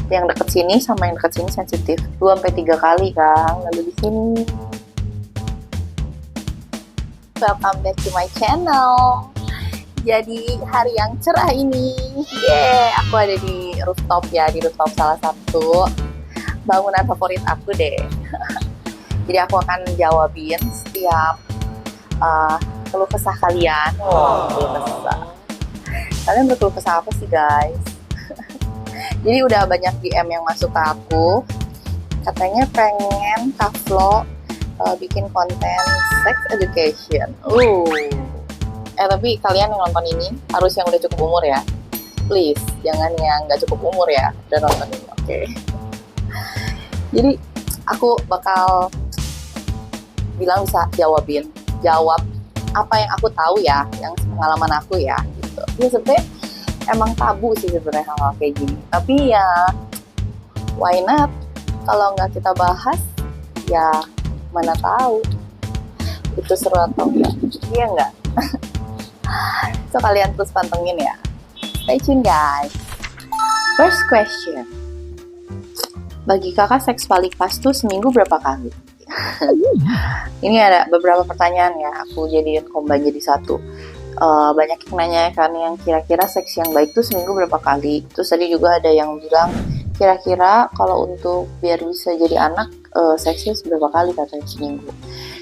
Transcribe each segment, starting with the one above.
yang deket sini sama yang deket sini sensitif. 2-3 kali kan lalu di sini. Welcome back to my channel. Jadi hari yang cerah ini, aku ada di rooftop ya, di rooftop salah satu bangunan favorit aku deh. Jadi aku akan jawabin setiap keluh kesah kalian. Keluh kesah. Kalian berkeluh kesah apa sih guys? Jadi udah banyak DM yang masuk ke aku, katanya pengen Kak Flo bikin konten sex education. Tapi kalian yang nonton ini harus yang udah cukup umur ya. Please, jangan yang nggak cukup umur ya udah nonton ini, oke? Jadi aku bakal bilang bisa jawab apa yang aku tahu ya, yang pengalaman aku ya, gitu. Ya sebenarnya emang tabu sih sebenarnya hal kayak gini. Tapi ya why not? Kalau nggak kita bahas, ya mana tahu itu seru atau enggak. Iya nggak? So kalian terus pantengin ya. Stay tune guys. First question. Bagi kakak seks paling pas tuh seminggu berapa kali? Ini ada beberapa pertanyaan ya, aku jadiin combine jadi satu. Banyak yang nanya kan yang kira-kira seks yang baik tuh seminggu berapa kali. Terus tadi juga ada yang bilang kira-kira kalau untuk biar bisa jadi anak seksnya seberapa kali katanya seminggu.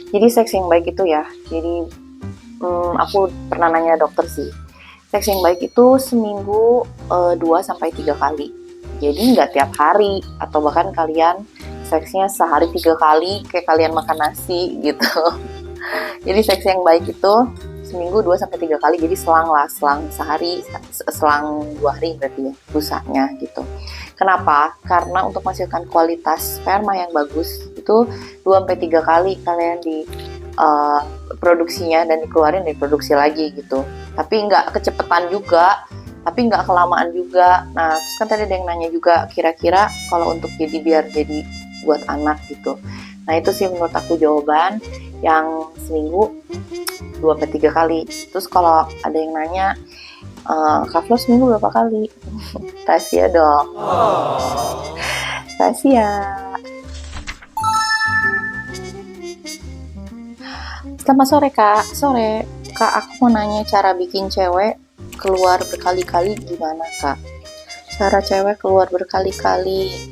Jadi seks yang baik itu ya, jadi aku pernah nanya dokter sih, seks yang baik itu seminggu 2-3 kali. Jadi nggak tiap hari, atau bahkan kalian seksnya sehari 3 kali kayak kalian makan nasi gitu. Jadi seks yang baik itu seminggu 2-3 kali, jadi selang sehari, selang 2 hari berarti ya rusaknya gitu. Kenapa? Karena untuk menghasilkan kualitas sperma yang bagus itu 2-3 kali kalian di produksinya dan dikeluarin dari produksi lagi gitu. Tapi nggak kecepetan juga, tapi nggak kelamaan juga. Nah, terus kan tadi ada yang nanya juga kira-kira kalau untuk biar jadi buat anak gitu. Nah, itu sih menurut aku jawaban yang seminggu 2-3 kali. Terus kalau ada yang nanya Kak Flo seminggu berapa kali? Rahasia dong. Rahasia. Selamat sore Kak. Sore Kak, aku mau nanya cara bikin cewek keluar berkali-kali gimana Kak? Cara cewek keluar berkali-kali.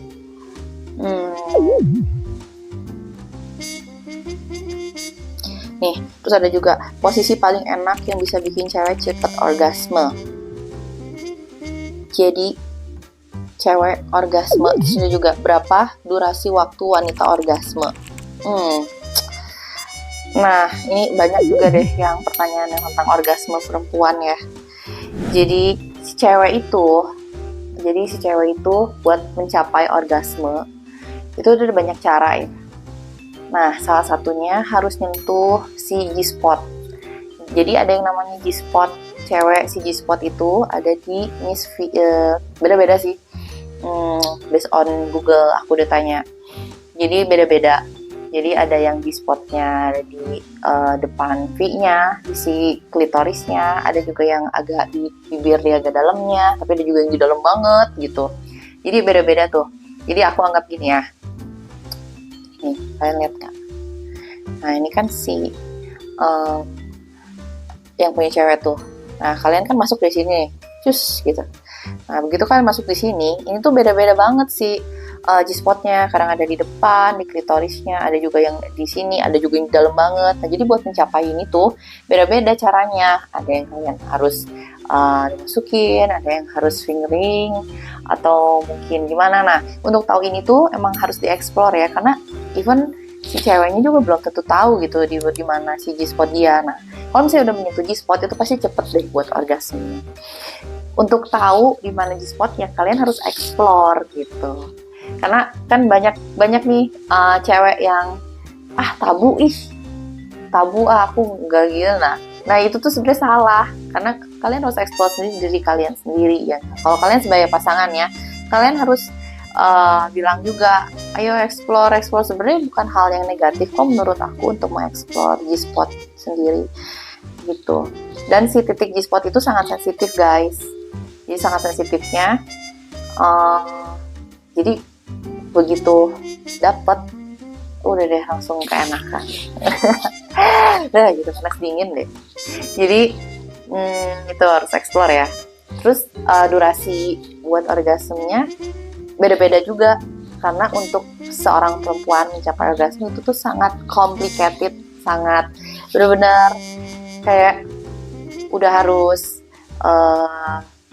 Nih, terus ada juga posisi paling enak yang bisa bikin cewek cepet orgasme. Jadi cewek orgasme, terus ada juga berapa durasi waktu wanita orgasme. Nah, ini banyak juga deh yang pertanyaan yang tentang orgasme perempuan ya. Jadi si cewek itu buat mencapai orgasme itu ada banyak cara ya. Nah, salah satunya harus nyentuh si G-spot. Jadi ada yang namanya G-spot cewek. Si G-spot itu ada di beda-beda sih. Based on Google aku udah tanya. Jadi beda-beda. Jadi ada yang G-spotnya di depan V-nya, di si klitorisnya. Ada juga yang agak di bibir dia agak dalamnya. Tapi ada juga yang di dalam banget gitu. Jadi beda-beda tuh. Jadi aku anggap gini ya. Nih, kalian lihat kan? Nah, ini kan si yang punya cewek tuh. Nah, kalian kan masuk di sini, cus gitu. Nah, begitu kalian masuk di sini, ini tuh beda-beda banget sih G-spotnya. Kadang ada di depan, di klitorisnya, ada juga yang di sini, ada juga yang di dalam banget. Nah, jadi buat mencapai ini tuh beda-beda caranya. Ada yang kalian harus dimasukin, ada yang harus fingering, atau mungkin gimana. Nah, untuk tahu ini tuh emang harus dieksplor ya, karena even si ceweknya juga belum tentu tahu gitu di mana si G-spot dia. Nah, kalau misalnya udah menyentuh G-spot itu pasti cepet deh buat orgasme. Untuk tahu di mana G-spotnya, kalian harus explore gitu. Karena kan banyak nih cewek yang tabu aku nggak gitu. Nah itu tuh sebenarnya salah, karena kalian harus explore sendiri diri kalian sendiri ya. Kalau kalian sebagai pasangan ya, kalian harus bilang juga, ayo explore. Sebenarnya bukan hal yang negatif kok menurut aku untuk mengeksplor G-spot sendiri gitu. Dan si titik G-spot itu sangat sensitif guys. Jadi sangat sensitifnya Jadi begitu dapet, udah deh langsung keenakan. Udah gitu, panas dingin deh. Jadi itu harus explore ya. Terus durasi buat orgasmenya beda-beda juga, karena untuk seorang perempuan mencapai orgasme itu tuh sangat complicated, sangat benar-benar kayak udah harus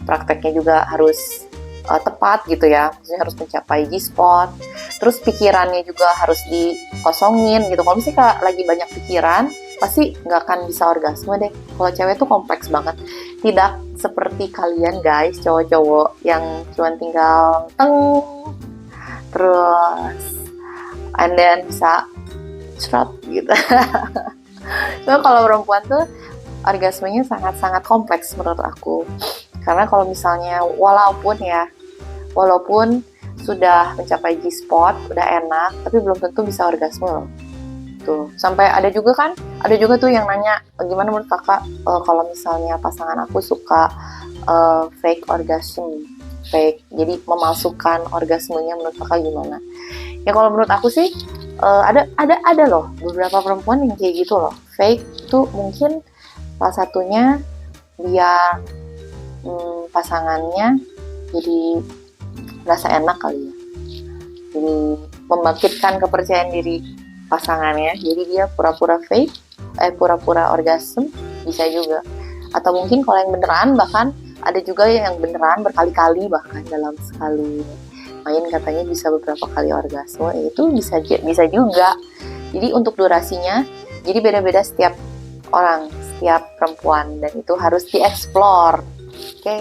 prakteknya juga harus tepat gitu ya, maksudnya harus mencapai G-spot, terus pikirannya juga harus dikosongin gitu. Kalau misalnya lagi banyak pikiran, pasti nggak akan bisa orgasme deh. Kalau cewek tuh kompleks banget, tidak seperti kalian guys, cowok-cowok yang cuma tinggal teng, terus and then bisa cerot gitu. Cuma kalau perempuan tuh orgasmenya sangat-sangat kompleks menurut aku. Karena kalau misalnya walaupun sudah mencapai G-spot, udah enak, tapi belum tentu bisa orgasme loh. Tuh, sampai ada juga tuh yang nanya, gimana menurut kakak kalau misalnya pasangan aku suka fake orgasm, jadi memalsukan orgasmenya, menurut kakak gimana? Ya kalau menurut aku sih ada loh beberapa perempuan yang kayak gitu loh. Fake itu mungkin salah satunya biar pasangannya jadi rasa enak kali ya, jadi membangkitkan kepercayaan diri pasangannya, jadi dia pura-pura pura-pura orgasm, bisa juga. Atau mungkin kalau yang beneran, bahkan ada juga yang beneran berkali-kali, bahkan dalam sekali main katanya bisa beberapa kali orgasme, itu bisa juga. Jadi untuk durasinya jadi beda-beda setiap orang, setiap perempuan, dan itu harus dieksplor. Oke.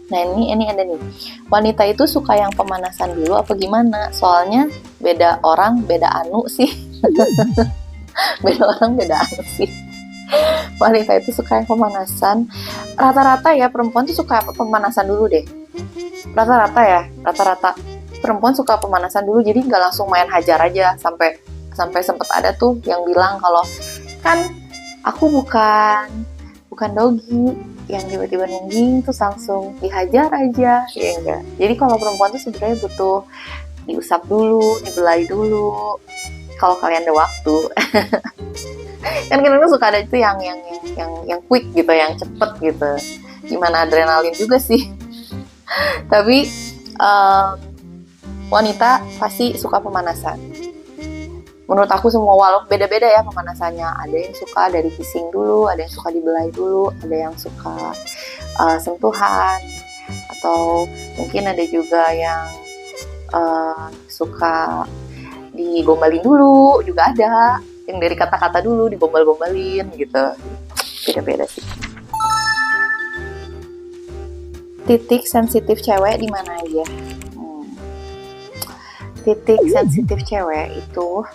Nah ini ada nih, wanita itu suka yang pemanasan dulu apa gimana? Soalnya beda orang beda anu sih. Beda orang beda anu sih. Wanita itu suka yang pemanasan. Rata-rata ya perempuan tuh suka pemanasan dulu deh. Rata-rata perempuan suka pemanasan dulu, jadi nggak langsung main hajar aja. Sampai sempet ada tuh yang bilang kalau kan aku bukan doggy yang tiba-tiba nungging terus langsung dihajar aja, ya enggak. Jadi kalau perempuan tuh sebenarnya butuh diusap dulu, dibelai dulu kalau kalian ada waktu. Kan kadang suka ada itu yang quick gitu, yang cepet gitu. Gimana, adrenalin juga sih. Tapi wanita pasti suka pemanasan. Menurut aku semua, walaupun beda-beda ya pemanasannya. Ada yang suka dari kissing dulu, ada yang suka dibelai dulu, ada yang suka sentuhan, atau mungkin ada juga yang suka digombalin dulu, juga ada yang dari kata-kata dulu digombal-gombalin gitu. Beda-beda sih. Titik sensitif cewek di mana aja? Titik sensitif cewek itu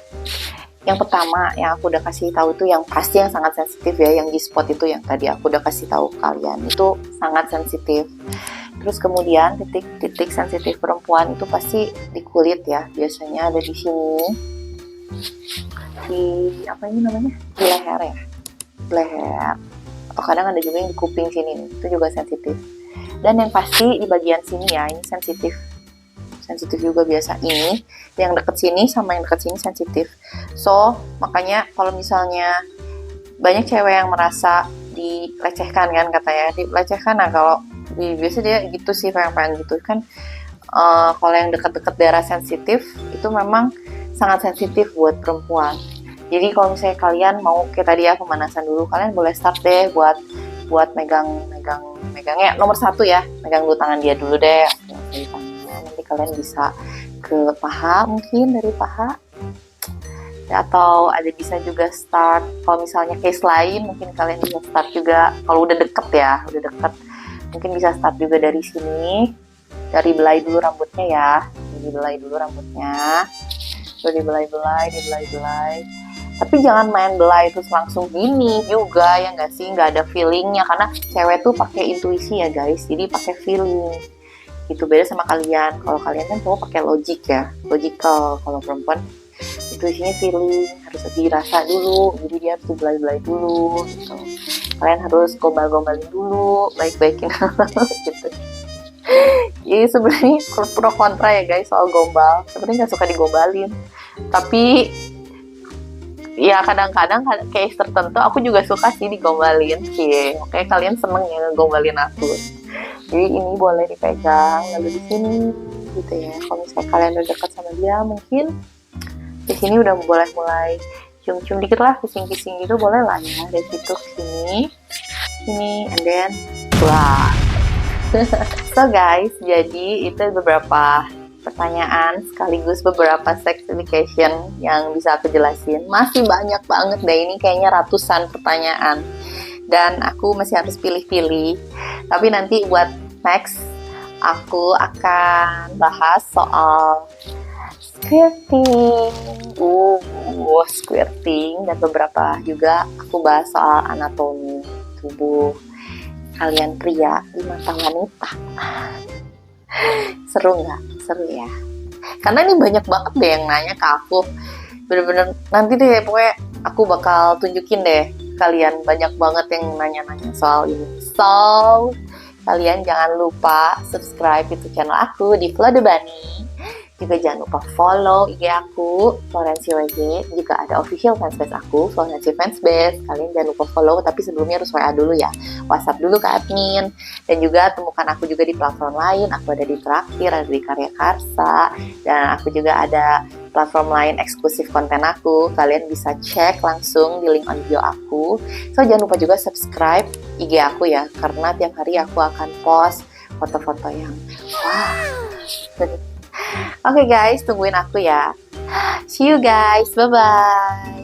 yang pertama yang aku udah kasih tahu tuh, yang pasti yang sangat sensitif ya, yang G-spot itu yang tadi aku udah kasih tahu kalian, itu sangat sensitif. Terus kemudian titik sensitif perempuan itu pasti di kulit ya, biasanya ada di sini, di apa ini namanya, di leher ya, leher, atau kadang ada juga yang di kuping sini, itu juga sensitif. Dan yang pasti di bagian sini ya, ini sensitif juga biasa, ini yang deket sini sama yang deket sini sensitif. So makanya kalau misalnya banyak cewek yang merasa dilecehkan kan, katanya dilecehkan. Nah kalau biasa dia gitu sih, pengen gitu kan. Kalau yang deket-deket daerah sensitif itu memang sangat sensitif buat perempuan. Jadi kalau misalnya kalian mau kayak tadi ya pemanasan dulu, kalian boleh start deh buat megangnya nomor 1 ya, megang dulu tangan dia dulu deh. Nanti kalian bisa ke paha, mungkin dari paha, atau ada bisa juga start kalau misalnya case lain, mungkin kalian bisa start juga kalau udah deket mungkin bisa start juga dari sini, dari belai dulu rambutnya ya, dibelai dulu rambutnya, terus dibelai, tapi jangan main belai terus langsung gini juga ya nggak sih, nggak ada feelingnya, karena cewek tuh pakai intuisi ya guys, jadi pakai feeling. Itu beda sama kalian. Kalau kalian kan cowok pakai logik ya, logical. Kalau perempuan itu isinya feeling, harus dirasa dulu, jadi dia harus dibelai-belai dulu gitu. kalian harus gombal-gombalin dulu, baik-baikin gitu. Jadi sebenarnya pro kontra ya guys soal gombal. Sebenarnya nggak suka digombalin, tapi ya kadang-kadang case tertentu aku juga suka sih digombalin. Oke, kalian seneng ya ngegombalin aku. Jadi ini boleh dipegang lalu di sini gitu ya. Kalau misalnya kalian udah dekat sama dia, mungkin di sini udah mulai cium-cium dikit lah, kissing-kissing gitu boleh lah ya. Dari situ ke sini, and then wah. So guys, jadi itu beberapa pertanyaan sekaligus beberapa sex education yang bisa aku jelasin. Masih banyak banget deh, ini kayaknya ratusan pertanyaan dan aku masih harus pilih-pilih. Tapi nanti buat next aku akan bahas soal squirting, squirting, dan beberapa juga aku bahas soal anatomi tubuh kalian pria di mata wanita. Seru nggak? Seru ya. Karena ini banyak banget deh yang nanya ke aku. Bener-bener nanti deh pokoknya aku bakal tunjukin deh kalian, banyak banget yang nanya-nanya soal ini. So, kalian jangan lupa subscribe YouTube channel aku di Flo The Bunny. Juga jangan lupa follow IG aku, Florensi WG. Juga ada official fanspace aku, Florensi Fanspace. Kalian jangan lupa follow, tapi sebelumnya harus WA dulu ya. WhatsApp dulu ke admin. Dan juga temukan aku juga di platform lain. Aku ada di Traktir, ada di Karya Karsa. Dan aku juga ada platform lain eksklusif konten aku. Kalian bisa cek langsung di link on bio aku. So, jangan lupa juga subscribe IG aku ya. Karena tiap hari aku akan post foto-foto yang wow. Oke guys, tungguin aku ya. See you guys, bye-bye.